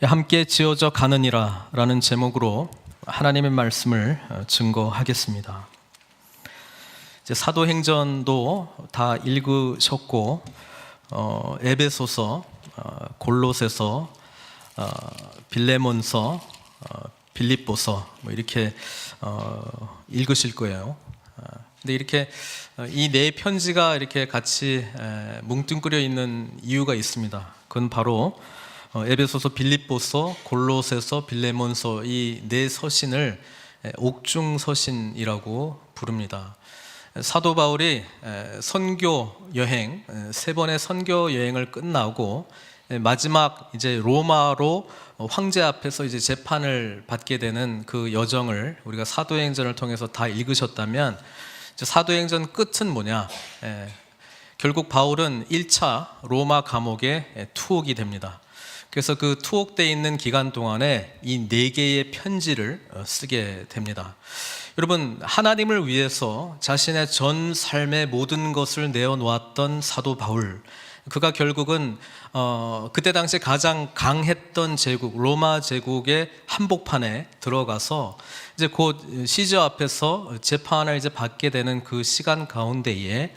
함께 지어져 가느니라 라는 제목으로 하나님의 말씀을 증거하겠습니다. 이제 사도행전도 다 읽으셨고 에베소서, 골로새서, 빌레몬서, 빌립보서 이렇게 읽으실 거예요. 근데 이렇게 이 네 편지가 이렇게 같이 뭉뚱그려 있는 이유가 있습니다. 그건 바로 에베소서, 빌립보서, 골로새서, 빌레몬서 이 네 서신을 옥중서신이라고 부릅니다. 사도 바울이 선교 여행, 세 번의 선교 여행을 끝나고 마지막 이제 로마로 황제 앞에서 이제 재판을 받게 되는 그 여정을 우리가 사도행전을 통해서 다 읽으셨다면, 사도행전 끝은 뭐냐? 결국 바울은 1차 로마 감옥에 투옥이 됩니다. 그래서 그 투옥되어 있는 기간 동안에 이 네 개의 편지를 쓰게 됩니다. 여러분, 하나님을 위해서 자신의 전 삶의 모든 것을 내어놓았던 사도 바울, 그가 결국은 그때 당시 가장 강했던 제국, 로마 제국의 한복판에 들어가서 이제 곧 시저 앞에서 재판을 이제 받게 되는 그 시간 가운데에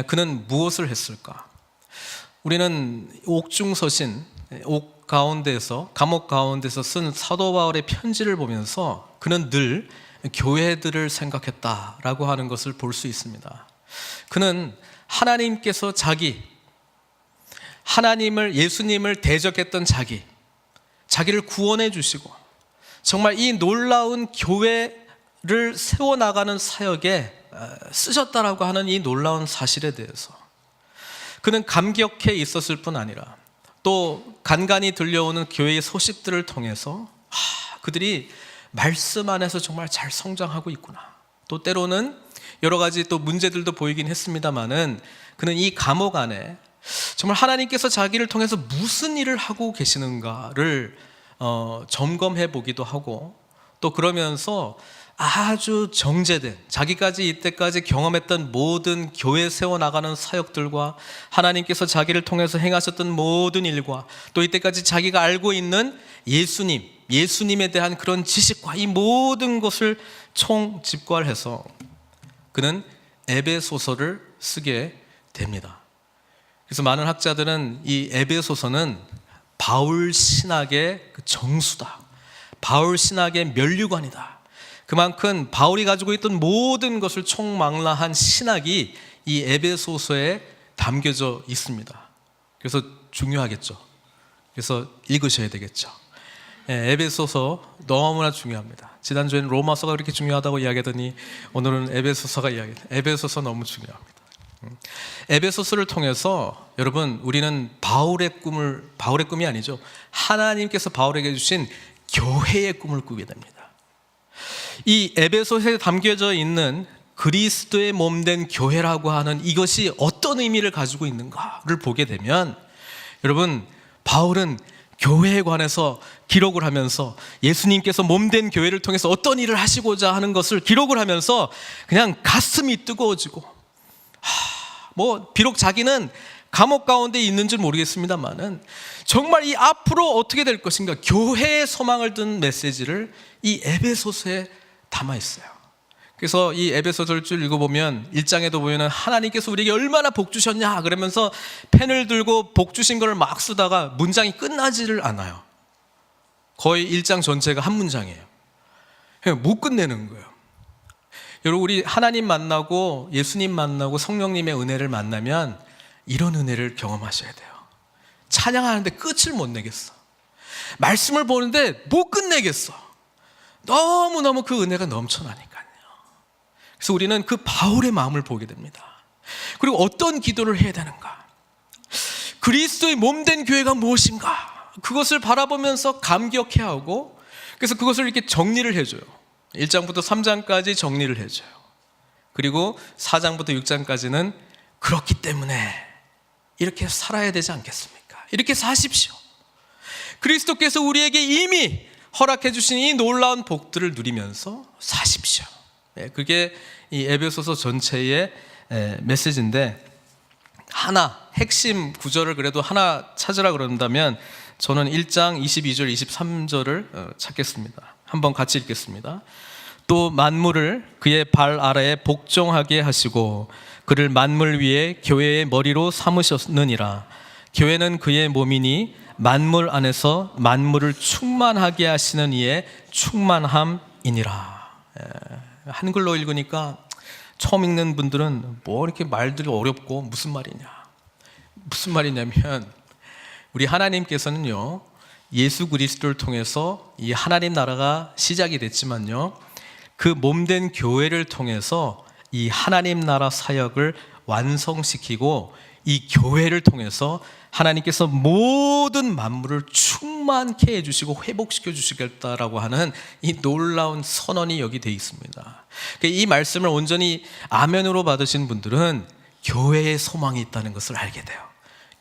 그는 무엇을 했을까? 우리는 옥중서신, 옥 가운데서, 감옥 가운데서 쓴 사도 바울의 편지를 보면서 그는 늘 교회들을 생각했다라고 하는 것을 볼 수 있습니다. 그는 하나님께서 하나님을, 예수님을 대적했던 자기를 구원해 주시고 정말 이 놀라운 교회를 세워나가는 사역에 쓰셨다라고 하는 이 놀라운 사실에 대해서 그는 감격해 있었을 뿐 아니라 또 간간히 들려오는 교회의 소식들을 통해서 그들이 말씀 안에서 정말 잘 성장하고 있구나, 또 때로는 여러 가지 또 문제들도 보이긴 했습니다마는 그는 이 감옥 안에 정말 하나님께서 자기를 통해서 무슨 일을 하고 계시는가를 점검해 보기도 하고, 또 그러면서 아주 정제된, 자기까지 이때까지 경험했던 모든 교회 세워나가는 사역들과 하나님께서 자기를 통해서 행하셨던 모든 일과 또 이때까지 자기가 알고 있는 예수님에 대한 그런 지식과 이 모든 것을 총 집괄해서 그는 에베소서를 쓰게 됩니다. 그래서 많은 학자들은 이 에베소서는 바울 신학의 정수다, 바울 신학의 면류관이다. 그만큼 바울이 가지고 있던 모든 것을 총망라한 신학이 이 에베소서에 담겨져 있습니다. 그래서 중요하겠죠. 그래서 읽으셔야 되겠죠. 에베소서 너무나 중요합니다. 지난주에는 로마서가 그렇게 중요하다고 이야기하더니 오늘은 에베소서 너무 중요합니다. 에베소서를 통해서 여러분, 우리는 바울의 꿈이 아니죠, 하나님께서 바울에게 주신 교회의 꿈을 꾸게 됩니다. 이 에베소서에 담겨져 있는 그리스도의 몸된 교회라고 하는 이것이 어떤 의미를 가지고 있는가를 보게 되면, 여러분, 바울은 교회에 관해서 기록을 하면서 예수님께서 몸된 교회를 통해서 어떤 일을 하시고자 하는 것을 기록을 하면서 그냥 가슴이 뜨거워지고, 비록 자기는 감옥 가운데 있는 줄 모르겠습니다만은 정말 이 앞으로 어떻게 될 것인가, 교회의 소망을 둔 메시지를 이 에베소서에 담아 있어요. 그래서 이 에베소서를 쭉 읽어보면 1장에도 보면 하나님께서 우리에게 얼마나 복 주셨냐 그러면서 펜을 들고 복 주신 걸 막 쓰다가 문장이 끝나지를 않아요. 거의 1장 전체가 한 문장이에요. 못 끝내는 거예요. 여러분, 우리 하나님 만나고 예수님 만나고 성령님의 은혜를 만나면 이런 은혜를 경험하셔야 돼요. 찬양하는데 끝을 못 내겠어. 말씀을 보는데 못 끝내겠어. 너무너무 그 은혜가 넘쳐나니까요. 그래서 우리는 그 바울의 마음을 보게 됩니다. 그리고 어떤 기도를 해야 되는가, 그리스도의 몸된 교회가 무엇인가, 그것을 바라보면서 감격해하고, 그래서 그것을 이렇게 정리를 해줘요. 1장부터 3장까지 정리를 해줘요. 그리고 4장부터 6장까지는 그렇기 때문에 이렇게 살아야 되지 않겠습니까? 이렇게 사십시오. 그리스도께서 우리에게 이미 허락해 주신 이 놀라운 복들을 누리면서 사십시오. 그게 이 에베소서 전체의 메시지인데, 하나 핵심 구절을 그래도 하나 찾으라 그런다면 저는 1장 22절 23절을 찾겠습니다. 한번 같이 읽겠습니다. 또 만물을 그의 발 아래에 복종하게 하시고 그를 만물 위에 교회의 머리로 삼으셨느니라. 교회는 그의 몸이니 만물 안에서 만물을 충만하게 하시는 이의 충만함이니라. 한글로 읽으니까 처음 읽는 분들은 뭐 이렇게 말들이 어렵고 무슨 말이냐면 우리 하나님께서는요, 예수 그리스도를 통해서 이 하나님 나라가 시작이 됐지만요, 그 몸된 교회를 통해서 이 하나님 나라 사역을 완성시키고 이 교회를 통해서 하나님께서 모든 만물을 충만케 해주시고 회복시켜 주시겠다라고 하는 이 놀라운 선언이 여기 되어 있습니다. 이 말씀을 온전히 아멘으로 받으신 분들은 교회에 소망이 있다는 것을 알게 돼요.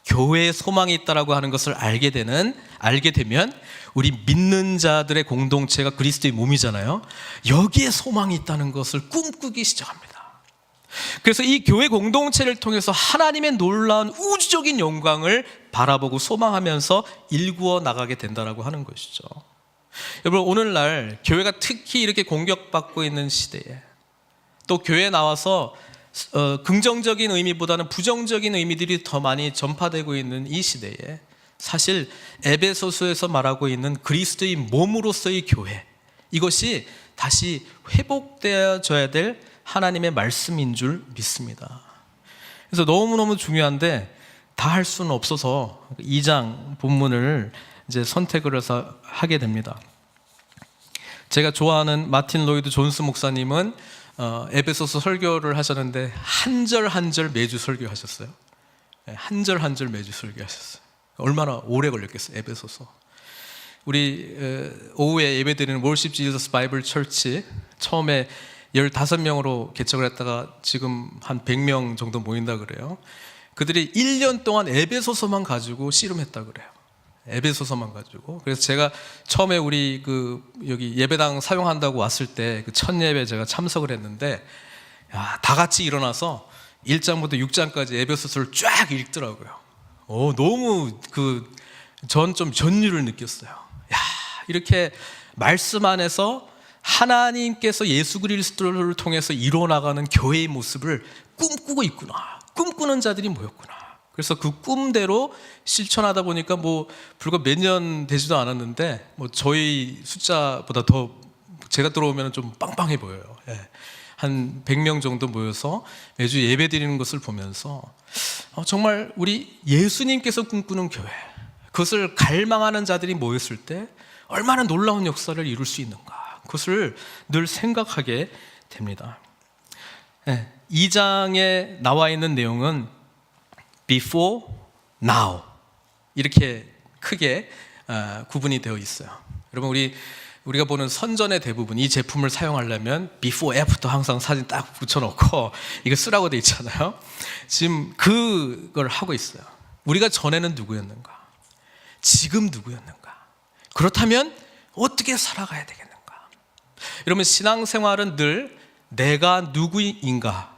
교회에 소망이 있다라고 하는 것을 알게 되면 우리 믿는 자들의 공동체가 그리스도의 몸이잖아요. 여기에 소망이 있다는 것을 꿈꾸기 시작합니다. 그래서 이 교회 공동체를 통해서 하나님의 놀라운 우주적인 영광을 바라보고 소망하면서 일구어 나가게 된다라고 하는 것이죠. 여러분, 오늘날 교회가 특히 이렇게 공격받고 있는 시대에 또 교회에 나와서 긍정적인 의미보다는 부정적인 의미들이 더 많이 전파되고 있는 이 시대에 사실 에베소서에서 말하고 있는 그리스도의 몸으로서의 교회, 이것이 다시 회복되어져야 될 하나님의 말씀인 줄 믿습니다. 그래서 너무너무 중요한데 다 할 수는 없어서 2장 본문을 이제 선택을 해서 하게 됩니다. 제가 좋아하는 마틴 로이드 존스 목사님은 에베소서 설교를 하셨는데 한 절 한 절 매주 설교하셨어요. 한 절 한 절 매주 설교하셨어요. 얼마나 오래 걸렸겠어요, 에베소서. 우리 오후에 예배드리는 월십 지저스 바이블 철치 처음에 15명으로 개척을 했다가 지금 한 100명 정도 모인다 그래요. 그들이 1년 동안 에베소서만 가지고 씨름했다 그래요. 에베소서만 가지고. 그래서 제가 처음에 우리 여기 예배당 사용한다고 왔을 때 그 첫 예배 제가 참석을 했는데, 다 같이 일어나서 1장부터 6장까지 에베소서를 쫙 읽더라고요. 너무 전 좀 전율을 느꼈어요. 이렇게 말씀 안에서 하나님께서 예수 그리스도를 통해서 이루어나가는 교회의 모습을 꿈꾸고 있구나, 꿈꾸는 자들이 모였구나. 그래서 그 꿈대로 실천하다 보니까 불과 몇 년 되지도 않았는데 저희 숫자보다 더 제가 들어오면 좀 빵빵해 보여요. 한 100명 정도 모여서 매주 예배 드리는 것을 보면서 정말 우리 예수님께서 꿈꾸는 교회, 그것을 갈망하는 자들이 모였을 때 얼마나 놀라운 역사를 이룰 수 있는가, 그것을 늘 생각하게 됩니다. 2장에 나와 있는 내용은 before, now 이렇게 크게 구분이 되어 있어요. 여러분, 우리가 보는 선전의 대부분 이 제품을 사용하려면 before, after 항상 사진 딱 붙여놓고 이거 쓰라고 돼 있잖아요. 지금 그걸 하고 있어요. 우리가 전에는 누구였는가? 지금 누구였는가? 그렇다면 어떻게 살아가야 되겠는가? 여러분, 신앙생활은 늘 내가 누구인가,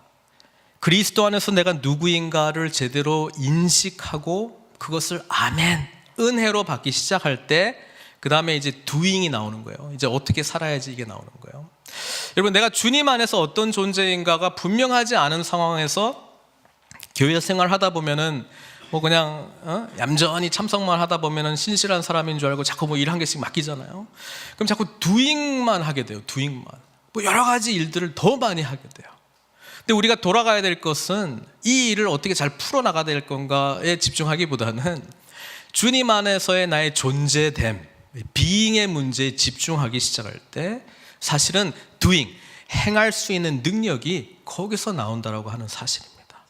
그리스도 안에서 내가 누구인가를 제대로 인식하고 그것을 아멘, 은혜로 받기 시작할 때 그 다음에 이제 doing이 나오는 거예요. 이제 어떻게 살아야지 이게 나오는 거예요. 여러분, 내가 주님 안에서 어떤 존재인가가 분명하지 않은 상황에서 교회 생활하다 보면은 그냥 얌전히 참석만 하다 보면은 신실한 사람인 줄 알고 자꾸 일 한 개씩 맡기잖아요. 그럼 자꾸 doing만 하게 돼요. doing만. 여러 가지 일들을 더 많이 하게 돼요. 근데 우리가 돌아가야 될 것은 이 일을 어떻게 잘 풀어나가야 될 건가에 집중하기보다는 주님 안에서의 나의 존재됨, being의 문제에 집중하기 시작할 때 사실은 doing, 행할 수 있는 능력이 거기서 나온다라고 하는 사실입니다.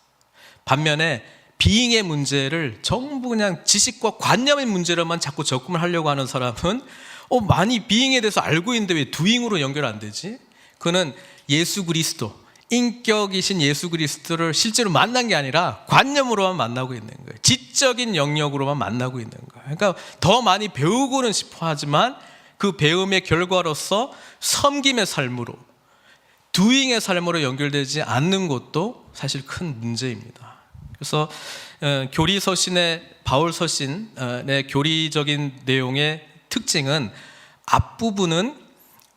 반면에 being의 문제를 전부 그냥 지식과 관념의 문제로만 자꾸 접근을 하려고 하는 사람은 많이 being에 대해서 알고 있는데 왜 doing으로 연결 안 되지? 그는 예수 그리스도, 인격이신 예수 그리스도를 실제로 만난 게 아니라 관념으로만 만나고 있는 거예요. 지적인 영역으로만 만나고 있는 거예요. 그러니까 더 많이 배우고는 싶어 하지만 그 배움의 결과로서 섬김의 삶으로, doing의 삶으로 연결되지 않는 것도 사실 큰 문제입니다. 그래서 교리 서신의 바울 서신의 교리적인 내용의 특징은 앞부분은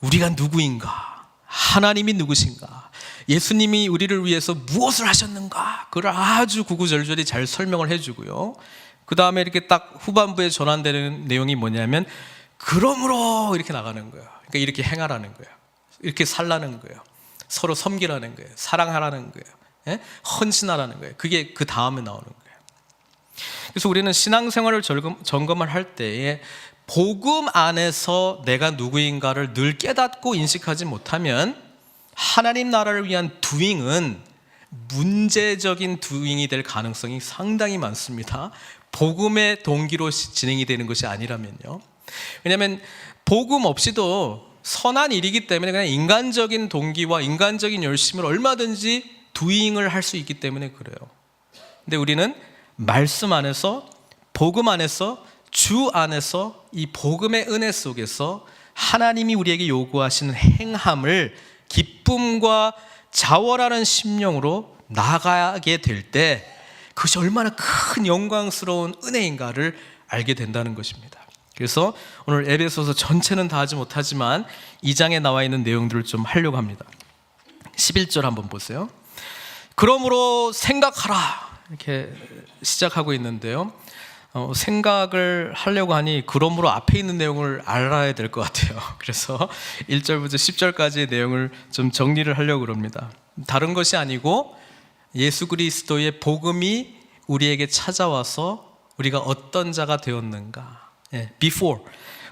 우리가 누구인가, 하나님이 누구신가, 예수님이 우리를 위해서 무엇을 하셨는가, 그걸 아주 구구절절히 잘 설명을 해주고요. 그 다음에 이렇게 딱 후반부에 전환되는 내용이 뭐냐면 그러므로 이렇게 나가는 거예요. 그러니까 이렇게 행하라는 거예요. 이렇게 살라는 거예요. 서로 섬기라는 거예요. 사랑하라는 거예요. 헌신하라는 거예요. 그게 그 다음에 나오는 거예요. 그래서 우리는 신앙생활을 점검을 할 때에 복음 안에서 내가 누구인가를 늘 깨닫고 인식하지 못하면 하나님 나라를 위한 doing은 문제적인 doing이 될 가능성이 상당히 많습니다. 복음의 동기로 진행이 되는 것이 아니라면요. 왜냐하면 복음 없이도 선한 일이기 때문에 그냥 인간적인 동기와 인간적인 열심을 얼마든지 doing을 할 수 있기 때문에 그래요. 근데 우리는 말씀 안에서, 복음 안에서, 주 안에서 이 복음의 은혜 속에서 하나님이 우리에게 요구하시는 행함을 기쁨과 자월하는 심령으로 나아가게 될 때 그것이 얼마나 큰 영광스러운 은혜인가를 알게 된다는 것입니다. 그래서 오늘 에베소서 전체는 다 하지 못하지만 2장에 나와 있는 내용들을 좀 하려고 합니다. 11절 한번 보세요. 그러므로 생각하라, 이렇게 시작하고 있는데요. 생각을 하려고 하니 그러므로 앞에 있는 내용을 알아야 될 것 같아요. 그래서 1절부터 10절까지의 내용을 좀 정리를 하려고 합니다. 다른 것이 아니고 예수 그리스도의 복음이 우리에게 찾아와서 우리가 어떤 자가 되었는가. Before,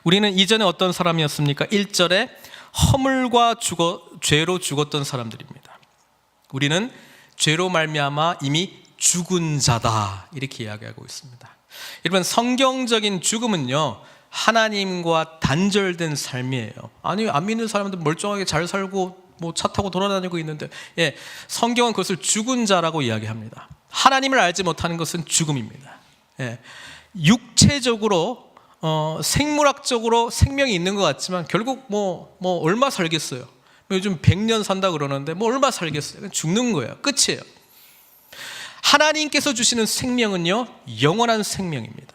우리는 이전에 어떤 사람이었습니까? 1절에 허물과 죄로 죽었던 사람들입니다. 우리는 죄로 말미암아 이미 죽은 자다, 이렇게 이야기하고 있습니다. 여러분, 성경적인 죽음은요 하나님과 단절된 삶이에요. 아니, 안 믿는 사람들 멀쩡하게 잘 살고 뭐 차 타고 돌아다니고 있는데, 성경은 그것을 죽은 자라고 이야기합니다. 하나님을 알지 못하는 것은 죽음입니다. 육체적으로 생물학적으로 생명이 있는 것 같지만 결국 뭐 얼마 살겠어요. 요즘 100년 산다 그러는데 뭐 얼마 살겠어요. 죽는 거예요. 끝이에요. 하나님께서 주시는 생명은요 영원한 생명입니다.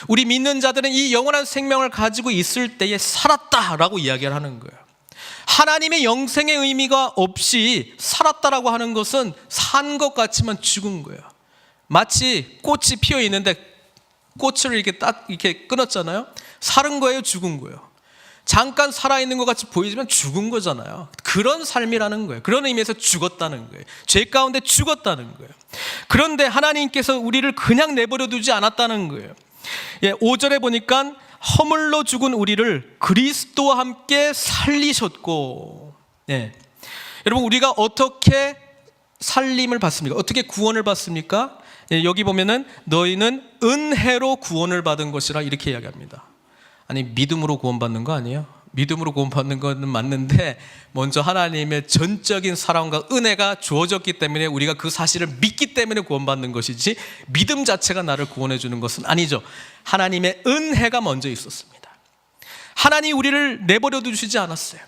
우리 믿는 자들은 이 영원한 생명을 가지고 있을 때에 살았다라고 이야기를 하는 거예요. 하나님의 영생의 의미가 없이 살았다라고 하는 것은 산 것 같지만 죽은 거예요. 마치 꽃이 피어 있는데 꽃을 이렇게 끊었잖아요. 살은 거예요, 죽은 거예요? 잠깐 살아있는 것 같이 보이지만 죽은 거잖아요. 그런 삶이라는 거예요. 그런 의미에서 죽었다는 거예요. 죄 가운데 죽었다는 거예요. 그런데 하나님께서 우리를 그냥 내버려 두지 않았다는 거예요. 5절에 보니까 허물로 죽은 우리를 그리스도와 함께 살리셨고, 여러분, 우리가 어떻게 살림을 받습니까? 어떻게 구원을 받습니까? 여기 보면은 너희는 은혜로 구원을 받은 것이라 이렇게 이야기합니다. 아니, 믿음으로 구원받는 거 아니에요? 믿음으로 구원받는 것은 맞는데 먼저 하나님의 전적인 사랑과 은혜가 주어졌기 때문에 우리가 그 사실을 믿기 때문에 구원받는 것이지 믿음 자체가 나를 구원해 주는 것은 아니죠. 하나님의 은혜가 먼저 있었습니다. 하나님이 우리를 내버려 두시지 않았어요.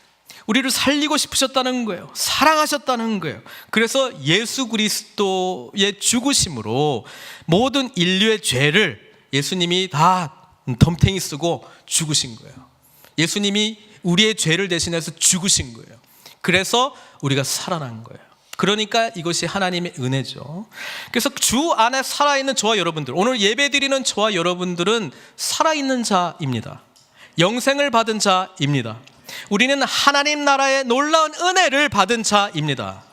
우리를 살리고 싶으셨다는 거예요. 사랑하셨다는 거예요. 그래서 예수 그리스도의 죽으심으로 모든 인류의 죄를 예수님이 다 덤탱이 쓰고 죽으신 거예요. 예수님이 우리의 죄를 대신해서 죽으신 거예요. 그래서 우리가 살아난 거예요. 그러니까 이것이 하나님의 은혜죠. 그래서 주 안에 살아있는 저와 여러분들, 오늘 예배드리는 저와 여러분들은 살아있는 자입니다. 영생을 받은 자입니다. 우리는 하나님 나라의 놀라운 은혜를 받은 자입니다.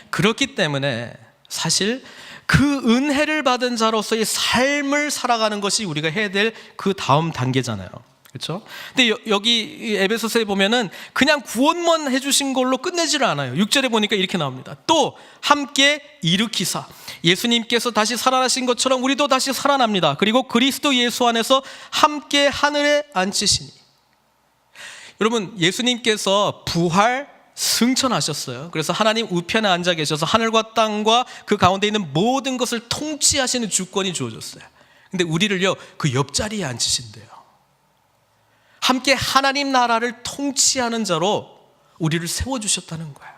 그렇기 때문에 사실 그 은혜를 받은 자로서의 삶을 살아가는 것이 우리가 해야 될 그 다음 단계잖아요. 그렇죠? 근데 여기 에베소서에 보면은 그냥 구원만 해주신 걸로 끝내지를 않아요. 6절에 보니까 이렇게 나옵니다. 또 함께 일으키사, 예수님께서 다시 살아나신 것처럼 우리도 다시 살아납니다. 그리고 그리스도 예수 안에서 함께 하늘에 앉히시니. 여러분, 예수님께서 부활 승천하셨어요. 그래서 하나님 우편에 앉아 계셔서 하늘과 땅과 그 가운데 있는 모든 것을 통치하시는 주권이 주어졌어요. 근데 우리를요 그 옆자리에 앉히신대요. 함께 하나님 나라를 통치하는 자로 우리를 세워주셨다는 거예요.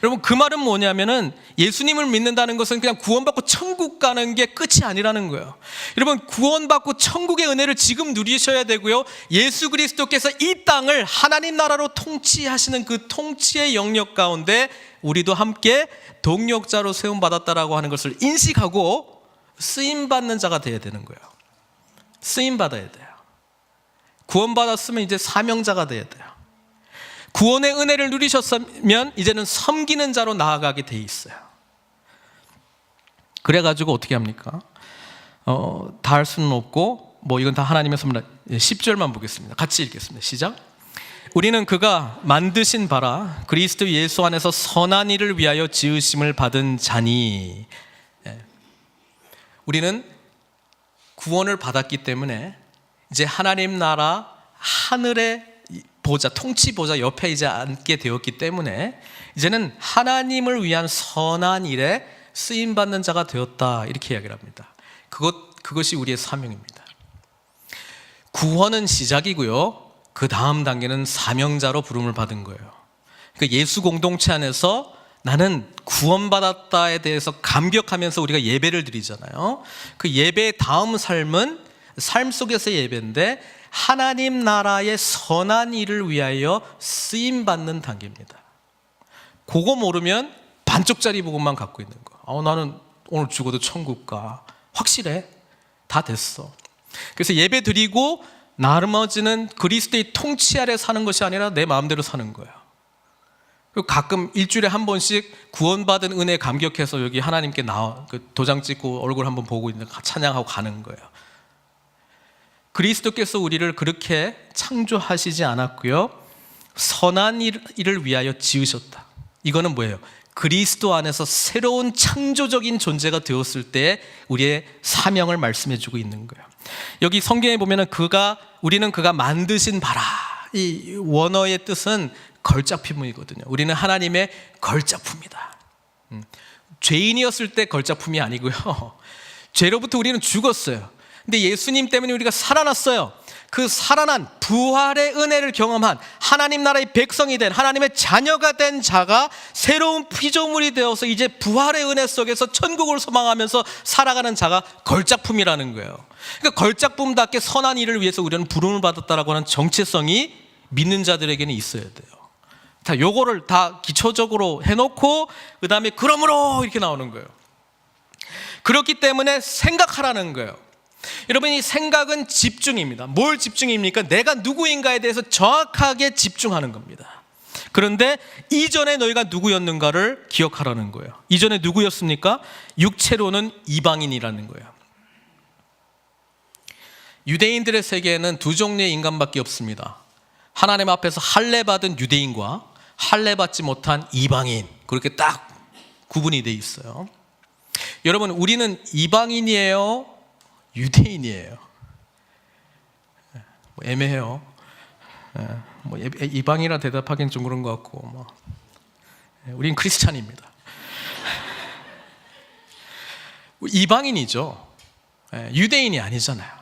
여러분, 그 말은 뭐냐면은 예수님을 믿는다는 것은 그냥 구원받고 천국 가는 게 끝이 아니라는 거예요. 여러분, 구원받고 천국의 은혜를 지금 누리셔야 되고요, 예수 그리스도께서 이 땅을 하나님 나라로 통치하시는 그 통치의 영역 가운데 우리도 함께 동력자로 세움받았다라고 하는 것을 인식하고 쓰임받는 자가 되어야 되는 거예요. 쓰임받아야 돼요. 구원받았으면 이제 사명자가 되어야 돼요. 구원의 은혜를 누리셨으면 이제는 섬기는 자로 나아가게 돼 있어요. 그래가지고 어떻게 합니까? 다 할 수는 없고 이건 다 하나님의 선물. 10절만 보겠습니다. 같이 읽겠습니다. 시작. 우리는 그가 만드신 바라 그리스도 예수 안에서 선한 일을 위하여 지으심을 받은 자니. 우리는 구원을 받았기 때문에 이제 하나님 나라 하늘의 보좌, 통치 보좌 옆에 이제 앉게 되었기 때문에 이제는 하나님을 위한 선한 일에 쓰임 받는 자가 되었다, 이렇게 이야기를 합니다. 그것이 우리의 사명입니다. 구원은 시작이고요, 그 다음 단계는 사명자로 부름을 받은 거예요. 그러니까 예수 공동체 안에서 나는 구원받았다에 대해서 감격하면서 우리가 예배를 드리잖아요. 그 예배의 다음 삶은 삶 속에서의 예배인데 하나님 나라의 선한 일을 위하여 쓰임받는 단계입니다. 그거 모르면 반쪽짜리 복음만 갖고 있는 거야. 나는 오늘 죽어도 천국 가. 확실해. 다 됐어. 그래서 예배 드리고 나머지는 그리스도의 통치 아래 사는 것이 아니라 내 마음대로 사는 거야. 그리고 가끔 일주일에 한 번씩 구원받은 은혜에 감격해서 여기 하나님께 도장 찍고 얼굴 한번 보고 있는, 찬양하고 가는 거예요. 그리스도께서 우리를 그렇게 창조하시지 않았고요, 선한 일을 위하여 지으셨다. 이거는 뭐예요? 그리스도 안에서 새로운 창조적인 존재가 되었을 때 우리의 사명을 말씀해 주고 있는 거예요. 여기 성경에 보면은 우리는 그가 만드신 바라, 이 원어의 뜻은 걸작품이거든요. 우리는 하나님의 걸작품이다. 죄인이었을 때 걸작품이 아니고요, 죄로부터 우리는 죽었어요. 근데 예수님 때문에 우리가 살아났어요. 그 살아난 부활의 은혜를 경험한 하나님 나라의 백성이 된, 하나님의 자녀가 된 자가 새로운 피조물이 되어서 이제 부활의 은혜 속에서 천국을 소망하면서 살아가는 자가 걸작품이라는 거예요. 그러니까 걸작품답게 선한 일을 위해서 우리는 부름을 받았다라고 하는 정체성이 믿는 자들에게는 있어야 돼요. 다 요거를 다 기초적으로 해놓고 그 다음에 그러므로 이렇게 나오는 거예요. 그렇기 때문에 생각하라는 거예요. 여러분, 이 생각은 집중입니다. 뭘 집중입니까? 내가 누구인가에 대해서 정확하게 집중하는 겁니다. 그런데 이전에 너희가 누구였는가를 기억하라는 거예요. 이전에 누구였습니까? 육체로는 이방인이라는 거예요. 유대인들의 세계에는 두 종류의 인간밖에 없습니다. 하나님 앞에서 할례받은 유대인과 할례받지 못한 이방인, 그렇게 딱 구분이 돼 있어요. 여러분, 우리는 이방인이에요, 유대인이에요? 애매해요. 이방이라 대답하기는 좀 그런 것 같고, 우린 크리스찬입니다. 이방인이죠. 유대인이 아니잖아요.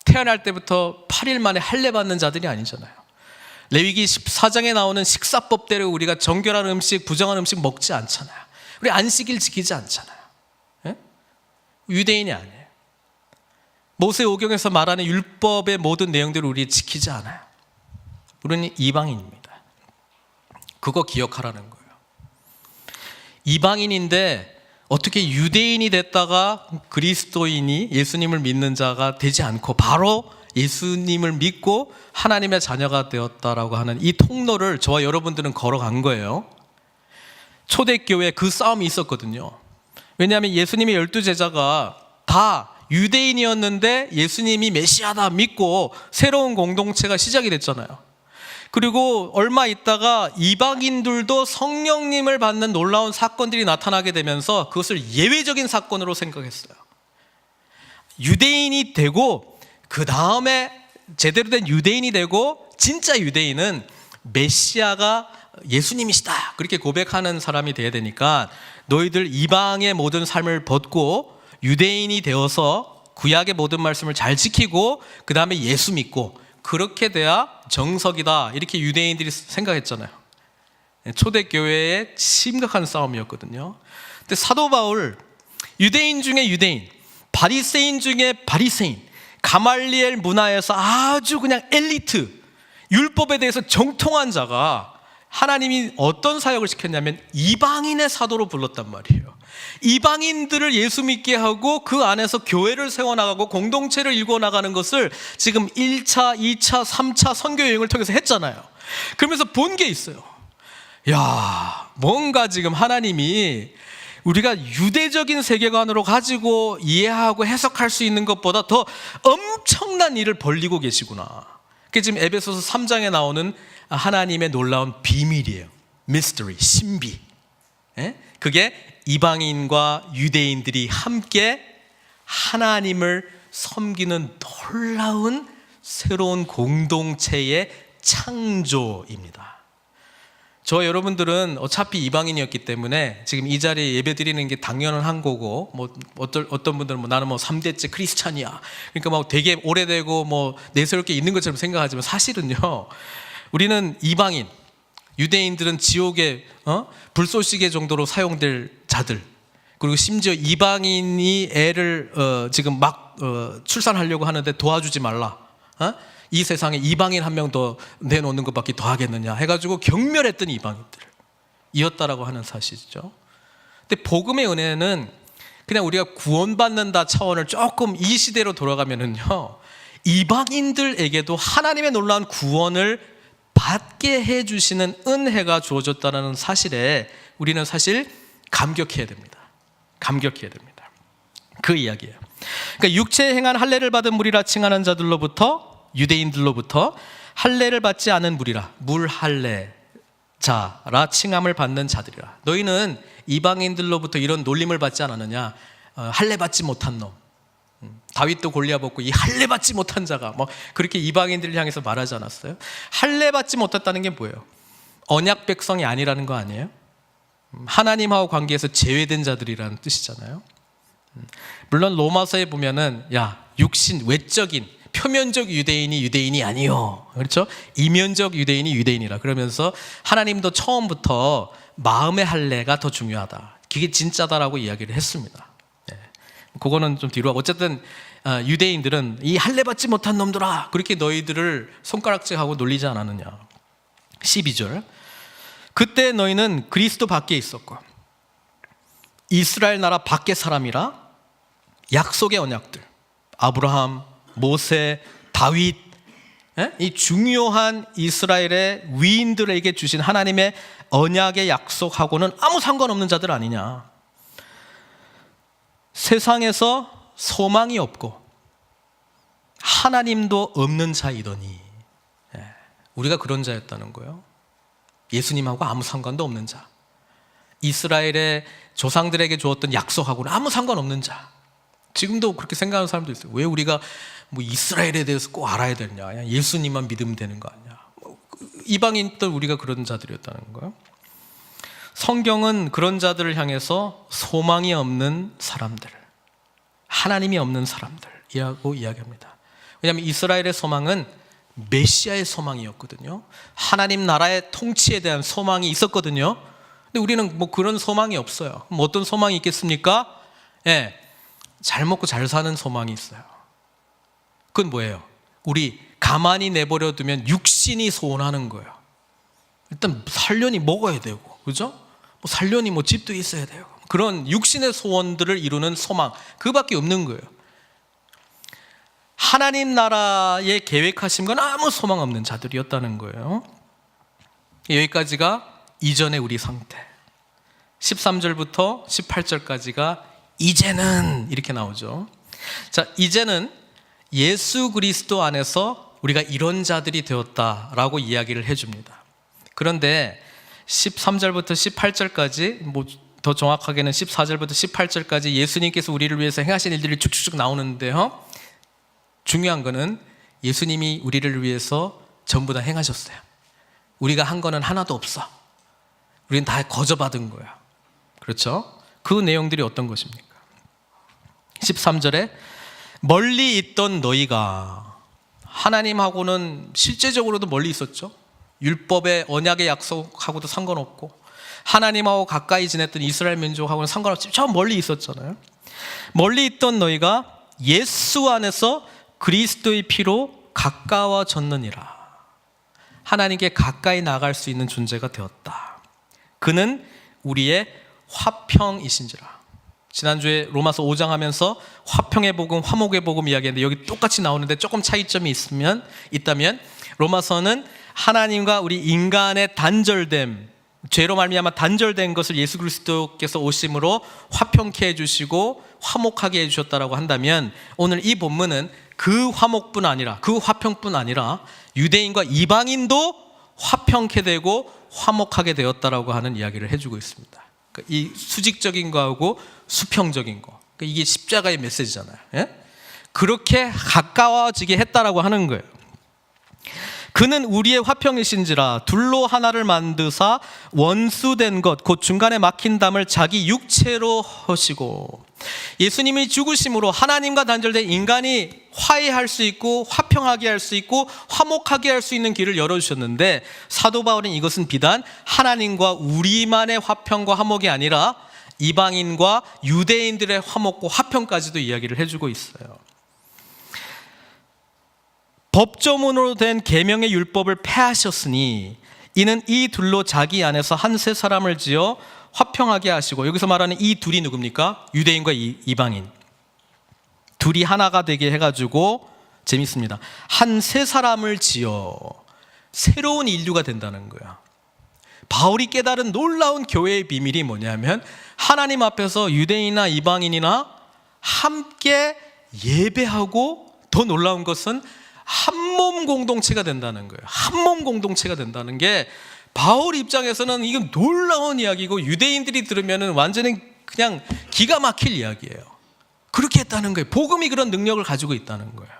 태어날 때부터 8일 만에 할례 받는 자들이 아니잖아요. 레위기 14장에 나오는 식사법대로 우리가 정결한 음식, 부정한 음식 먹지 않잖아요. 우리 안식일 지키지 않잖아요. 유대인이 아니에요. 모세오경에서 말하는 율법의 모든 내용들을 우리 지키지 않아요. 우리는 이방인입니다. 그거 기억하라는 거예요. 이방인인데 어떻게 유대인이 됐다가 그리스도인이, 예수님을 믿는 자가 되지 않고 바로 예수님을 믿고 하나님의 자녀가 되었다라고 하는 이 통로를 저와 여러분들은 걸어간 거예요. 초대교회에 그 싸움이 있었거든요. 왜냐하면 예수님의 12제자가 다 유대인이었는데 예수님이 메시아다 믿고 새로운 공동체가 시작이 됐잖아요. 그리고 얼마 있다가 이방인들도 성령님을 받는 놀라운 사건들이 나타나게 되면서 그것을 예외적인 사건으로 생각했어요. 유대인이 되고 그 다음에 제대로 된 유대인이 되고 진짜 유대인은 메시아가 예수님이시다 그렇게 고백하는 사람이 돼야 되니까 너희들 이방의 모든 삶을 벗고 유대인이 되어서 구약의 모든 말씀을 잘 지키고 그 다음에 예수 믿고 그렇게 돼야 정석이다 이렇게 유대인들이 생각했잖아요. 초대교회의 심각한 싸움이었거든요. 근데 사도 바울, 유대인 중에 유대인, 바리새인 중에 바리새인, 가말리엘 문화에서 아주 그냥 엘리트, 율법에 대해서 정통한 자가 하나님이 어떤 사역을 시켰냐면 이방인의 사도로 불렀단 말이에요. 이방인들을 예수 믿게 하고 그 안에서 교회를 세워나가고 공동체를 일궈나가는 것을 지금 1차, 2차, 3차 선교 여행을 통해서 했잖아요. 그러면서 본 게 있어요. 야, 뭔가 지금 하나님이 우리가 유대적인 세계관으로 가지고 이해하고 해석할 수 있는 것보다 더 엄청난 일을 벌리고 계시구나. 그게 지금 에베소서 3장에 나오는 하나님의 놀라운 비밀이에요. 미스터리, 신비. 그게 이방인과 유대인들이 함께 하나님을 섬기는 놀라운 새로운 공동체의 창조입니다. 저 여러분들은 어차피 이방인이었기 때문에 지금 이 자리에 예배 드리는 게 당연한 거고, 뭐 어떤 분들은 나는 3대째 크리스찬이야, 그러니까 막 되게 오래되고 내세울 게 있는 것처럼 생각하지만 사실은요, 우리는 이방인, 유대인들은 지옥의 불쏘시개 정도로 사용될 자들, 그리고 심지어 이방인이 애를 지금 막 출산하려고 하는데 도와주지 말라, 이 세상에 이방인 한 명 더 내놓는 것밖에 더 하겠느냐 해가지고 경멸했던 이방인들이었다라고 하는 사실이죠. 근데 복음의 은혜는 그냥 우리가 구원받는다 차원을 조금 이 시대로 돌아가면은요, 이방인들에게도 하나님의 놀라운 구원을 받게 해주시는 은혜가 주어졌다는 사실에 우리는 사실 감격해야 됩니다. 감격해야 됩니다. 그 이야기예요. 그러니까 육체에 행한 할례를 받은 무리라 칭하는 자들로부터, 유대인들로부터 할례를 받지 않은 무리라, 물할례자라 칭함을 받는 자들이라. 너희는 이방인들로부터 이런 놀림을 받지 않았느냐? 할례 받지 못한 놈. 다윗도 골리앗 벗고 이 할례 받지 못한 자가 그렇게 이방인들을 향해서 말하지 않았어요? 할례 받지 못했다는 게 뭐예요? 언약 백성이 아니라는 거 아니에요? 하나님하고 관계에서 제외된 자들이라는 뜻이잖아요. 물론 로마서에 보면은 육신, 외적인 표면적 유대인이 아니요, 그렇죠? 이면적 유대인이 유대인이라 그러면서 하나님도 처음부터 마음의 할례가 더 중요하다, 그게 진짜다라고 이야기를 했습니다. 그거는 좀 뒤로 하고, 어쨌든 유대인들은 이 할례 받지 못한 놈들아, 그렇게 너희들을 손가락질하고 놀리지 않았느냐. 12절, 그때 너희는 그리스도 밖에 있었고 이스라엘 나라 밖의 사람이라 약속의 언약들, 아브라함, 모세, 다윗, 이 중요한 이스라엘의 위인들에게 주신 하나님의 언약의 약속하고는 아무 상관없는 자들 아니냐. 세상에서 소망이 없고 하나님도 없는 자이더니, 우리가 그런 자였다는 거예요. 예수님하고 아무 상관도 없는 자, 이스라엘의 조상들에게 주었던 약속하고는 아무 상관없는 자. 지금도 그렇게 생각하는 사람도 있어요. 왜 우리가 이스라엘에 대해서 꼭 알아야 되냐, 예수님만 믿으면 되는 거 아니야. 이방인들, 우리가 그런 자들이었다는 거예요. 성경은 그런 자들을 향해서 소망이 없는 사람들, 하나님이 없는 사람들이라고 이야기합니다. 왜냐하면 이스라엘의 소망은 메시아의 소망이었거든요. 하나님 나라의 통치에 대한 소망이 있었거든요. 근데 우리는 그런 소망이 없어요. 어떤 소망이 있겠습니까? 잘 먹고 잘 사는 소망이 있어요. 그건 뭐예요? 우리 가만히 내버려 두면 육신이 소원하는 거예요. 일단 살려니 먹어야 되고, 그죠? 살려니 집도 있어야 되고, 그런 육신의 소원들을 이루는 소망, 그밖에 없는 거예요. 하나님 나라의 계획하신 건 아무 소망 없는 자들이었다는 거예요. 여기까지가 이전의 우리 상태. 13절부터 18절까지가 이제는 이렇게 나오죠. 자, 이제는 예수 그리스도 안에서 우리가 이런 자들이 되었다라고 이야기를 해줍니다. 그런데 13절부터 18절까지, 더 정확하게는 14절부터 18절까지 예수님께서 우리를 위해서 행하신 일들이 쭉쭉쭉 나오는데요, 중요한 거는 예수님이 우리를 위해서 전부 다 행하셨어요. 우리가 한 거는 하나도 없어. 우리는 다 거저받은 거야. 그렇죠? 그 내용들이 어떤 것입니까? 13절에 멀리 있던 너희가, 하나님하고는 실제적으로도 멀리 있었죠. 율법의 언약의 약속하고도 상관없고 하나님하고 가까이 지냈던 이스라엘 민족하고는 상관없이 저 멀리 있었잖아요. 멀리 있던 너희가 예수 안에서 그리스도의 피로 가까워졌느니라. 하나님께 가까이 나갈 수 있는 존재가 되었다. 그는 우리의 화평이신지라. 지난주에 로마서 5장 하면서 화평의 복음, 화목의 복음 이야기했는데 여기 똑같이 나오는데 조금 차이점이 있다면 로마서는 하나님과 우리 인간의 단절됨, 죄로 말미암아 단절된 것을 예수 그리스도께서 오심으로 화평케 해주시고 화목하게 해주셨다라고 한다면 오늘 이 본문은 그 화목뿐 아니라 그 화평뿐 아니라 유대인과 이방인도 화평케 되고 화목하게 되었다라고 하는 이야기를 해주고 있습니다. 이 수직적인 거하고 수평적인 거, 이게 십자가의 메시지잖아요. 예? 그렇게 가까워지게 했다라고 하는 거예요. 그는 우리의 화평이신지라 둘로 하나를 만드사 원수된 것 곧 중간에 막힌 담을 자기 육체로 하시고. 예수님이 죽으심으로 하나님과 단절된 인간이 화해할 수 있고 화평하게 할 수 있고 화목하게 할 수 있는 길을 열어주셨는데 사도 바울은 이것은 비단 하나님과 우리만의 화평과 화목이 아니라 이방인과 유대인들의 화목과 화평까지도 이야기를 해주고 있어요. 법조문으로 된 계명의 율법을 폐하셨으니 이는 이 둘로 자기 안에서 한 세 사람을 지어 화평하게 하시고. 여기서 말하는 이 둘이 누굽니까? 유대인과 이방인 둘이 하나가 되게 해가지고, 재밌습니다, 한 세 사람을 지어 새로운 인류가 된다는 거야. 바울이 깨달은 놀라운 교회의 비밀이 뭐냐면 하나님 앞에서 유대인이나 이방인이나 함께 예배하고, 더 놀라운 것은 한 몸 공동체가 된다는 거예요. 한 몸 공동체가 된다는 게 바울 입장에서는 이건 놀라운 이야기고 유대인들이 들으면 완전히 그냥 기가 막힐 이야기예요. 그렇게 했다는 거예요. 복음이 그런 능력을 가지고 있다는 거예요.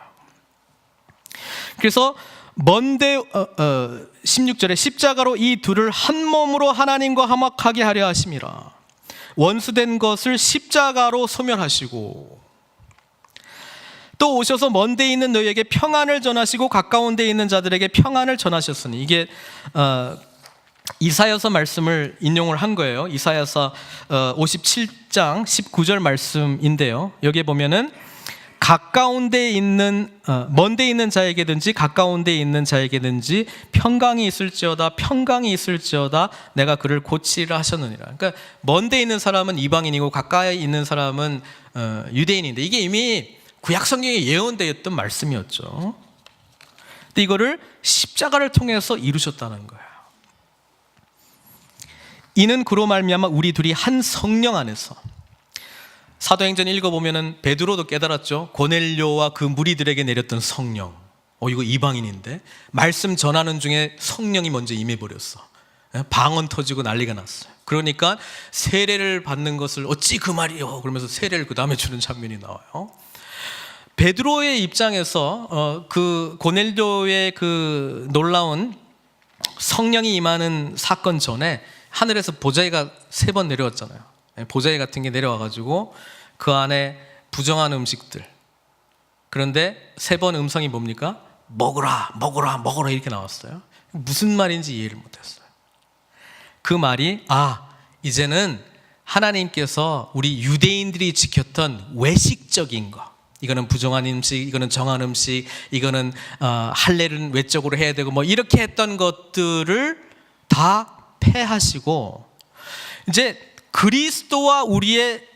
그래서 16절에 십자가로 이 둘을 한 몸으로 하나님과 화목하게 하려 하심이라. 원수된 것을 십자가로 소멸하시고 또 오셔서 먼 데 있는 너희에게 평안을 전하시고 가까운 데 있는 자들에게 평안을 전하셨으니. 이게 이사야서 말씀을 인용을 한 거예요. 이사야서 57장 19절 말씀인데요. 여기에 보면은 가까운 데 있는 먼 데 있는 자에게든지 가까운 데 있는 자에게든지 평강이 있을지어다 평강이 있을지어다 내가 그를 고치리라 하셨느니라. 그러니까 먼 데 있는 사람은 이방인이고 가까이 있는 사람은 유대인인데 이게 이미 구약 성경에 예언되었던 말씀이었죠. 근데 이거를 십자가를 통해서 이루셨다는 거예요. 이는 그로 말미암아 우리 둘이 한 성령 안에서. 사도행전 읽어보면은 베드로도 깨달았죠. 고넬료와 그 무리들에게 내렸던 성령. 이거 이방인인데 말씀 전하는 중에 성령이 먼저 임해버렸어. 방언 터지고 난리가 났어요. 그러니까 세례를 받는 것을 어찌 그 말이요 그러면서 세례를 그 다음에 주는 장면이 나와요. 베드로의 입장에서 그 고넬료의 그 놀라운 성령이 임하는 사건 전에 하늘에서 보자기가 3번 내려왔잖아요. 보자기 같은 게 내려와가지고 그 안에 부정한 음식들. 그런데 3번 음성이 뭡니까? 먹으라 먹으라 먹으라 이렇게 나왔어요. 무슨 말인지 이해를 못했어요. 그 말이 이제는 하나님께서 우리 유대인들이 지켰던 외식적인 거, 이거는 부정한 음식, 이거는 정한 음식, 이거는 할례를 외적으로 해야 되고 뭐 이렇게 했던 것들을 다 폐하시고 이제 그리스도와 우리의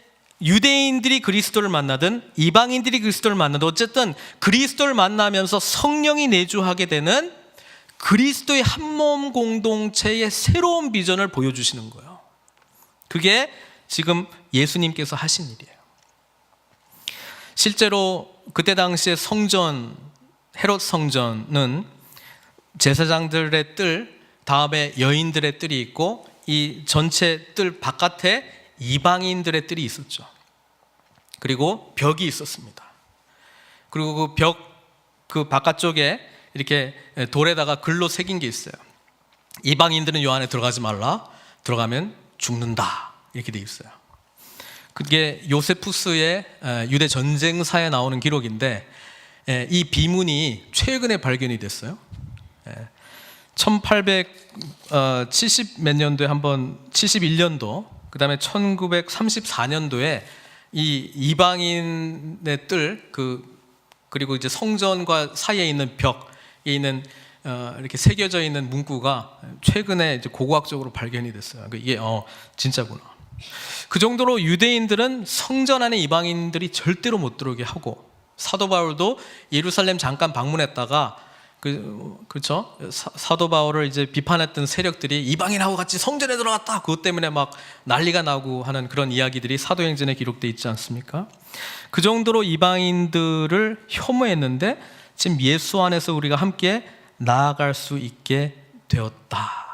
유대인들이 그리스도를 만나든 이방인들이 그리스도를 만나든 어쨌든 그리스도를 만나면서 성령이 내주하게 되는 그리스도의 한몸 공동체의 새로운 비전을 보여주시는 거예요. 그게 지금 예수님께서 하신 일이에요. 실제로 그때 당시에 성전, 헤롯 성전은 제사장들의 뜰, 다음에 여인들의 뜰이 있고 이 전체 뜰 바깥에 이방인들의 뜰이 있었죠. 그리고 벽이 있었습니다. 그리고 그 바깥쪽에 이렇게 돌에다가 글로 새긴 게 있어요. 이방인들은 요 안에 들어가지 말라, 들어가면 죽는다, 이렇게 돼 있어요. 그게 요세푸스의 유대 전쟁사에 나오는 기록인데 이 비문이 최근에 발견이 됐어요. 1870 몇 년도에 한번 71년도 그다음에 1934년도에 이 이방인의 뜰 그리고 이제 성전과 사이에 있는 벽에 있는 이렇게 새겨져 있는 문구가 최근에 이제 고고학적으로 발견이 됐어요. 이게 진짜구나. 그 정도로 유대인들은 성전 안에 이방인들이 절대로 못 들어오게 하고, 사도 바울도 예루살렘 잠깐 방문했다가 그렇죠? 사도 바울을 이제 비판했던 세력들이 이방인하고 같이 성전에 들어갔다, 그것 때문에 막 난리가 나고 하는 그런 이야기들이 사도행전에 기록되어 있지 않습니까? 그 정도로 이방인들을 혐오했는데 지금 예수 안에서 우리가 함께 나아갈 수 있게 되었다.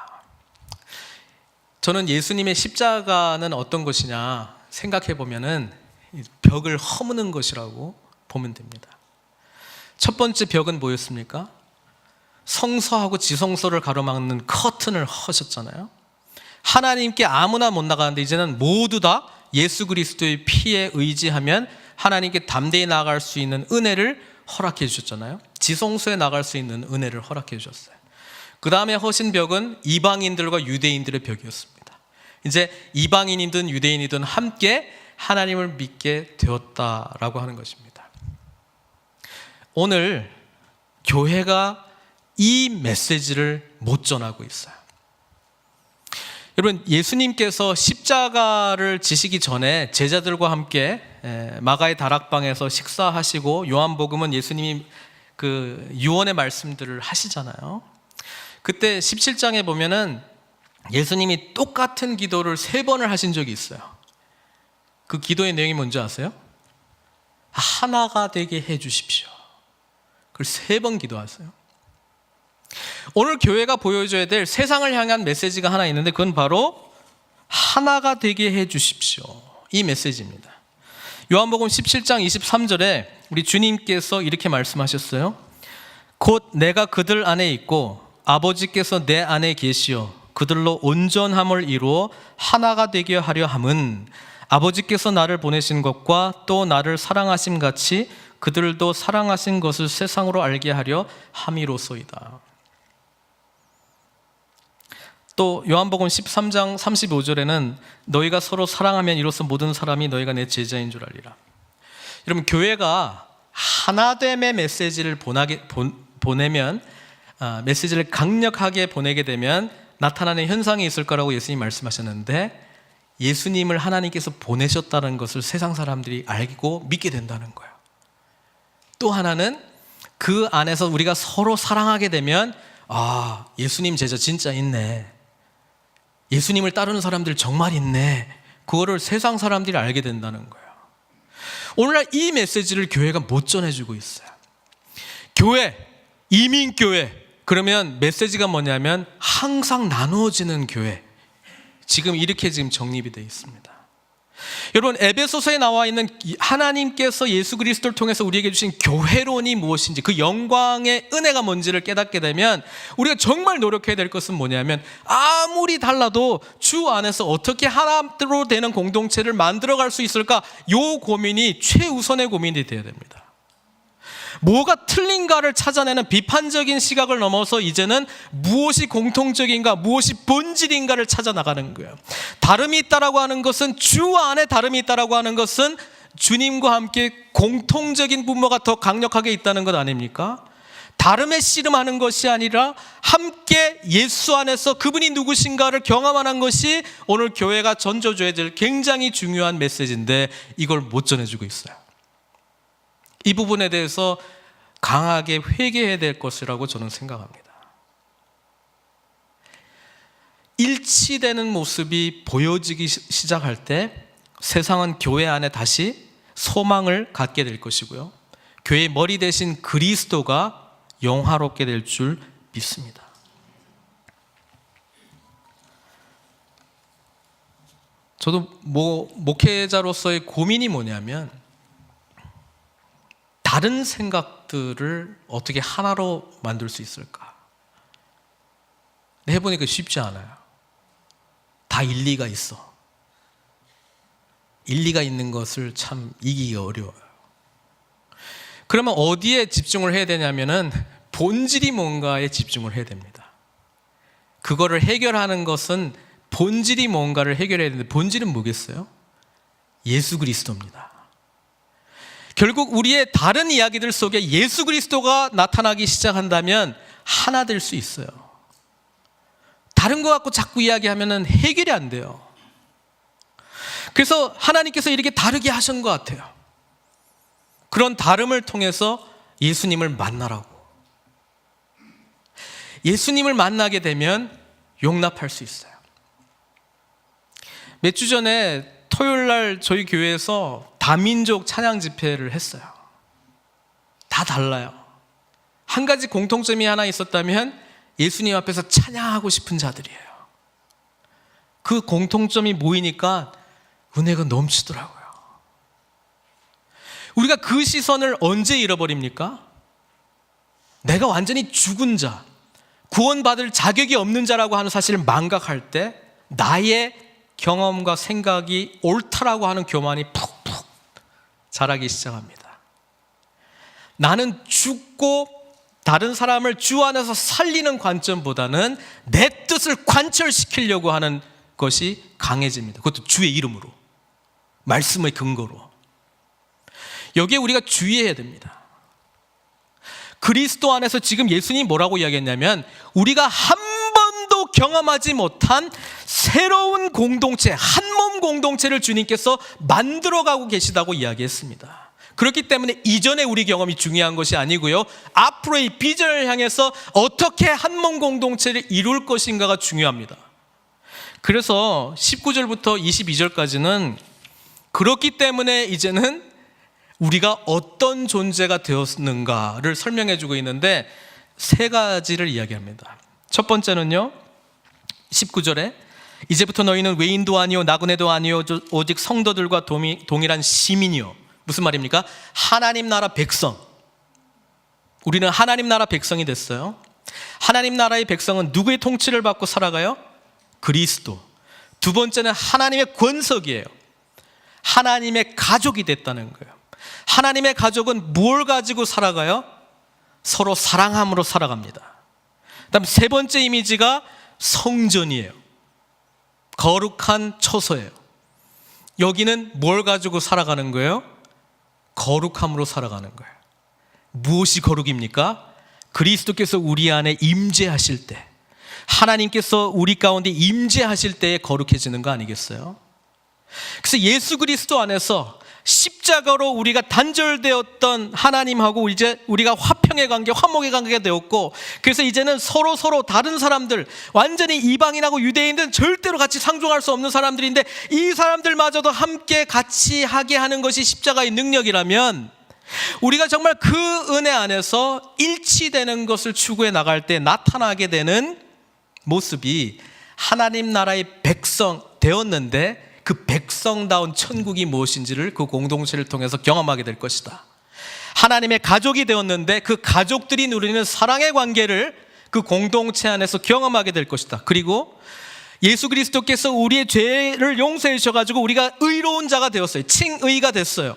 저는 예수님의 십자가는 어떤 것이냐 생각해 보면은 벽을 허무는 것이라고 보면 됩니다. 첫 번째 벽은 뭐였습니까? 성소하고 지성소를 가로막는 커튼을 허셨잖아요. 하나님께 아무나 못 나가는데 이제는 모두 다 예수 그리스도의 피에 의지하면 하나님께 담대히 나아갈 수 있는 은혜를 허락해 주셨잖아요. 지성소에 나갈 수 있는 은혜를 허락해 주셨어요. 그 다음에 허신 벽은 이방인들과 유대인들의 벽이었습니다. 이제 이방인이든 유대인이든 함께 하나님을 믿게 되었다라고 하는 것입니다. 오늘 교회가 이 메시지를 못 전하고 있어요. 여러분, 예수님께서 십자가를 지시기 전에 제자들과 함께 마가의 다락방에서 식사하시고, 요한복음은 예수님이 그 유언의 말씀들을 하시잖아요. 그때 17장에 보면은 예수님이 똑같은 기도를 3번을 하신 적이 있어요. 그 기도의 내용이 뭔지 아세요? 하나가 되게 해 주십시오. 그걸 3번 기도하세요. 오늘 교회가 보여줘야 될 세상을 향한 메시지가 하나 있는데, 그건 바로 하나가 되게 해 주십시오, 이 메시지입니다. 요한복음 17장 23절에 우리 주님께서 이렇게 말씀하셨어요. 곧 내가 그들 안에 있고 아버지께서 내 안에 계시어 그들로 온전함을 이루어 하나가 되게 하려 함은 아버지께서 나를 보내신 것과 또 나를 사랑하심 같이 그들도 사랑하신 것을 세상으로 알게 하려 함이로소이다. 또 요한복음 13장 35절에는 너희가 서로 사랑하면 이로써 모든 사람이 너희가 내 제자인 줄 알리라. 여러분, 교회가 하나됨의 메시지를 보내면, 메시지를 강력하게 보내게 되면 나타나는 현상이 있을 거라고 예수님 말씀하셨는데, 예수님을 하나님께서 보내셨다는 것을 세상 사람들이 알고 믿게 된다는 거예요. 또 하나는 그 안에서 우리가 서로 사랑하게 되면, 예수님 제자 진짜 있네, 예수님을 따르는 사람들 정말 있네, 그거를 세상 사람들이 알게 된다는 거예요. 오늘날 이 메시지를 교회가 못 전해주고 있어요. 교회, 이민교회, 그러면 메시지가 뭐냐면 항상 나누어지는 교회. 지금 이렇게 정립이 되어 있습니다. 여러분, 에베소서에 나와 있는 하나님께서 예수 그리스도를 통해서 우리에게 주신 교회론이 무엇인지, 그 영광의 은혜가 뭔지를 깨닫게 되면 우리가 정말 노력해야 될 것은 뭐냐면, 아무리 달라도 주 안에서 어떻게 하나로 되는 공동체를 만들어갈 수 있을까, 이 고민이 최우선의 고민이 되어야 됩니다. 뭐가 틀린가를 찾아내는 비판적인 시각을 넘어서 이제는 무엇이 공통적인가, 무엇이 본질인가를 찾아 나가는 거예요. 다름이 있다라고 하는 것은, 주 안에 다름이 있다라고 하는 것은 주님과 함께 공통적인 분모가 더 강력하게 있다는 것 아닙니까? 다름에 씨름하는 것이 아니라 함께 예수 안에서 그분이 누구신가를 경험하는 것이 오늘 교회가 전해줘야 될 굉장히 중요한 메시지인데, 이걸 못 전해주고 있어요. 이 부분에 대해서 강하게 회개해야 될 것이라고 저는 생각합니다. 일치되는 모습이 보여지기 시작할 때 세상은 교회 안에 다시 소망을 갖게 될 것이고요, 교회의 머리 대신 그리스도가 영화롭게 될 줄 믿습니다. 저도 목회자로서의 고민이 뭐냐면, 다른 생각들을 어떻게 하나로 만들 수 있을까? 해보니까 쉽지 않아요. 다 일리가 있어. 일리가 있는 것을 참 이기기가 어려워요. 그러면 어디에 집중을 해야 되냐면은 본질이 뭔가에 집중을 해야 됩니다. 그거를 해결하는 것은 본질이 뭔가를 해결해야 되는데 본질은 뭐겠어요? 예수 그리스도입니다. 결국 우리의 다른 이야기들 속에 예수 그리스도가 나타나기 시작한다면 하나 될 수 있어요. 다른 거 갖고 자꾸 이야기하면 해결이 안 돼요. 그래서 하나님께서 이렇게 다르게 하신 것 같아요. 그런 다름을 통해서 예수님을 만나라고. 예수님을 만나게 되면 용납할 수 있어요. 몇 주 전에 토요일 날 저희 교회에서 다민족 찬양 집회를 했어요. 다 달라요. 한 가지 공통점이 하나 있었다면 예수님 앞에서 찬양하고 싶은 자들이에요. 그 공통점이 모이니까 은혜가 넘치더라고요. 우리가 그 시선을 언제 잃어버립니까? 내가 완전히 죽은 자, 구원받을 자격이 없는 자라고 하는 사실을 망각할 때 나의 경험과 생각이 옳다라고 하는 교만이 푹푹 자라기 시작합니다. 나는 죽고 다른 사람을 주 안에서 살리는 관점보다는 내 뜻을 관철시키려고 하는 것이 강해집니다. 그것도 주의 이름으로, 말씀의 근거로. 여기에 우리가 주의해야 됩니다. 그리스도 안에서 지금 예수님이 뭐라고 이야기했냐면 우리가 한 번도 경험하지 못한 새로운 공동체, 한 몸 공동체를 주님께서 만들어가고 계시다고 이야기했습니다. 그렇기 때문에 이전에 우리 경험이 중요한 것이 아니고요, 앞으로의 비전을 향해서 어떻게 한 몸 공동체를 이룰 것인가가 중요합니다. 그래서 19절부터 22절까지는 그렇기 때문에 이제는 우리가 어떤 존재가 되었는가를 설명해 주고 있는데 세 가지를 이야기합니다. 첫 번째는요, 19절에 이제부터 너희는 외인도 아니요 나그네도 아니요 오직 성도들과 동일한 시민이요. 무슨 말입니까? 하나님 나라 백성. 우리는 하나님 나라 백성이 됐어요. 하나님 나라의 백성은 누구의 통치를 받고 살아가요? 그리스도. 두 번째는 하나님의 권석이에요. 하나님의 가족이 됐다는 거예요. 하나님의 가족은 뭘 가지고 살아가요? 서로 사랑함으로 살아갑니다. 그다음 세 번째 이미지가 성전이에요. 거룩한 처소예요. 여기는 뭘 가지고 살아가는 거예요? 거룩함으로 살아가는 거예요. 무엇이 거룩입니까? 그리스도께서 우리 안에 임재하실 때, 하나님께서 우리 가운데 임재하실 때에 거룩해지는 거 아니겠어요? 그래서 예수 그리스도 안에서 십자가로 우리가 단절되었던 하나님하고 이제 우리가 화평의 관계, 화목의 관계가 되었고, 그래서 이제는 서로 다른 사람들, 완전히 이방인하고 유대인들은 절대로 같이 상종할 수 없는 사람들인데 이 사람들마저도 함께 같이 하게 하는 것이 십자가의 능력이라면, 우리가 정말 그 은혜 안에서 일치되는 것을 추구해 나갈 때 나타나게 되는 모습이 하나님 나라의 백성 되었는데 그 백성다운 천국이 무엇인지를 그 공동체를 통해서 경험하게 될 것이다. 하나님의 가족이 되었는데 그 가족들이 누리는 사랑의 관계를 그 공동체 안에서 경험하게 될 것이다. 그리고 예수 그리스도께서 우리의 죄를 용서해 주셔가지고 우리가 의로운 자가 되었어요. 칭의가 됐어요.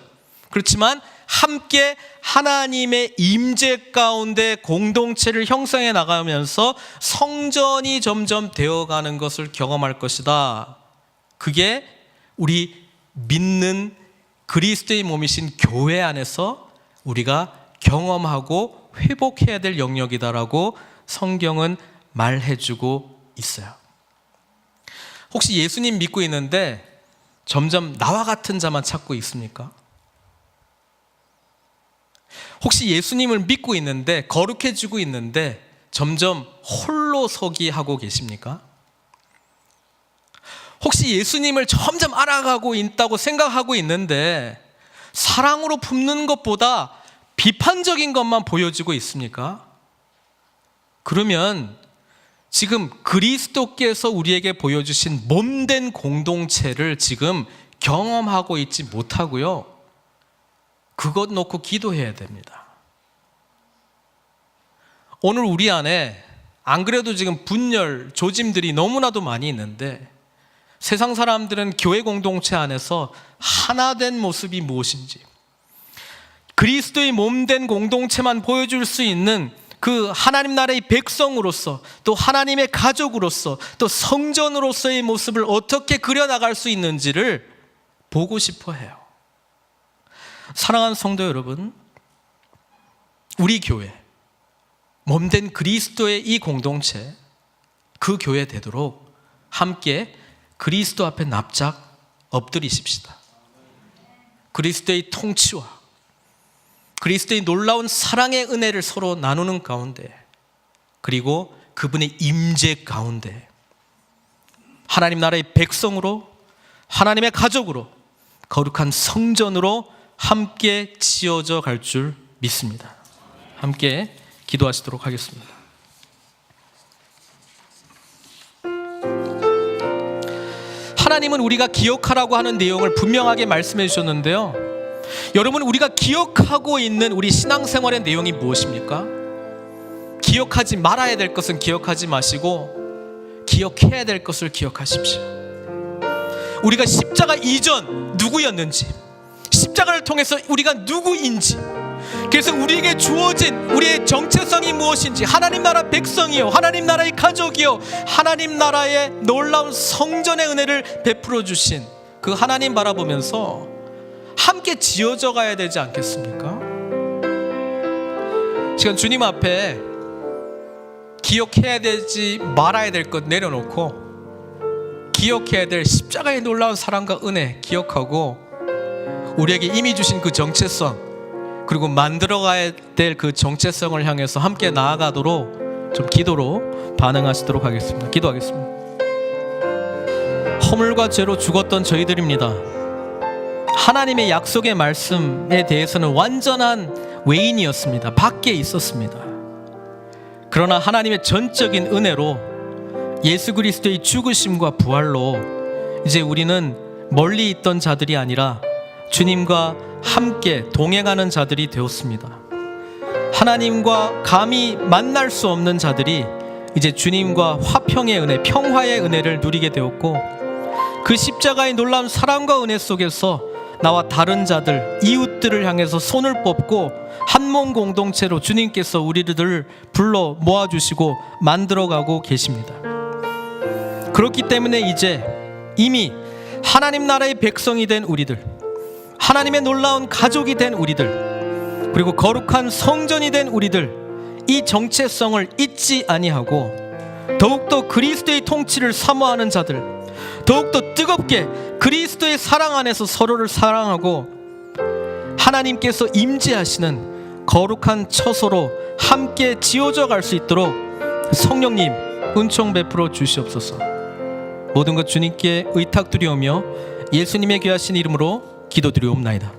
그렇지만 함께 하나님의 임재 가운데 공동체를 형성해 나가면서 성전이 점점 되어가는 것을 경험할 것이다. 그게 우리 믿는 그리스도의 몸이신 교회 안에서 우리가 경험하고 회복해야 될 영역이다라고 성경은 말해주고 있어요. 혹시 예수님 믿고 있는데 점점 나와 같은 자만 찾고 있습니까? 혹시 예수님을 믿고 있는데 거룩해지고 있는데 점점 홀로 서기 하고 계십니까? 혹시 예수님을 점점 알아가고 있다고 생각하고 있는데 사랑으로 품는 것보다 비판적인 것만 보여지고 있습니까? 그러면 지금 그리스도께서 우리에게 보여주신 몸된 공동체를 지금 경험하고 있지 못하고요, 그것 놓고 기도해야 됩니다. 오늘 우리 안에 안 그래도 지금 분열, 조짐들이 너무나도 많이 있는데 세상 사람들은 교회 공동체 안에서 하나 된 모습이 무엇인지, 그리스도의 몸된 공동체만 보여줄 수 있는 그 하나님 나라의 백성으로서, 또 하나님의 가족으로서, 또 성전으로서의 모습을 어떻게 그려나갈 수 있는지를 보고 싶어 해요. 사랑하는 성도 여러분, 우리 교회, 몸된 그리스도의 이 공동체, 그 교회 되도록 함께 그리스도 앞에 납작 엎드리십시다. 그리스도의 통치와 그리스도의 놀라운 사랑의 은혜를 서로 나누는 가운데, 그리고 그분의 임재 가운데 하나님 나라의 백성으로, 하나님의 가족으로, 거룩한 성전으로 함께 지어져 갈 줄 믿습니다. 함께 기도하시도록 하겠습니다. 하나님은 우리가 기억하라고 하는 내용을 분명하게 말씀해 주셨는데요, 여러분, 우리가 기억하고 있는 우리 신앙생활의 내용이 무엇입니까? 기억하지 말아야 될 것은 기억하지 마시고 기억해야 될 것을 기억하십시오. 우리가 십자가 이전 누구였는지, 십자가를 통해서 우리가 누구인지, 그래서 우리에게 주어진 우리의 정체성이 무엇인지, 하나님 나라 백성이요, 하나님 나라의 가족이요, 하나님 나라의 놀라운 성전의 은혜를 베풀어 주신 그 하나님 바라보면서 함께 지어져 가야 되지 않겠습니까? 시간 주님 앞에 기억해야 되지 말아야 될 것 내려놓고 기억해야 될 십자가의 놀라운 사랑과 은혜 기억하고, 우리에게 이미 주신 그 정체성, 그리고 만들어가야 될 그 정체성을 향해서 함께 나아가도록 좀 기도로 반응하시도록 하겠습니다. 기도하겠습니다. 허물과 죄로 죽었던 저희들입니다. 하나님의 약속의 말씀에 대해서는 완전한 외인이었습니다. 밖에 있었습니다. 그러나 하나님의 전적인 은혜로 예수 그리스도의 죽으심과 부활로 이제 우리는 멀리 있던 자들이 아니라 주님과 함께 동행하는 자들이 되었습니다. 하나님과 감히 만날 수 없는 자들이 이제 주님과 화평의 은혜, 평화의 은혜를 누리게 되었고, 그 십자가의 놀라운 사랑과 은혜 속에서 나와 다른 자들, 이웃들을 향해서 손을 뻗고 한 몸 공동체로 주님께서 우리들을 불러 모아주시고 만들어가고 계십니다. 그렇기 때문에 이제 이미 하나님 나라의 백성이 된 우리들, 하나님의 놀라운 가족이 된 우리들, 그리고 거룩한 성전이 된 우리들, 이 정체성을 잊지 아니하고 더욱더 그리스도의 통치를 사모하는 자들, 더욱더 뜨겁게 그리스도의 사랑 안에서 서로를 사랑하고 하나님께서 임재하시는 거룩한 처소로 함께 지어져 갈 수 있도록 성령님 은총 베풀어 주시옵소서. 모든 것 주님께 의탁드리오며 예수님의 귀하신 이름으로 기도드리옵나이다.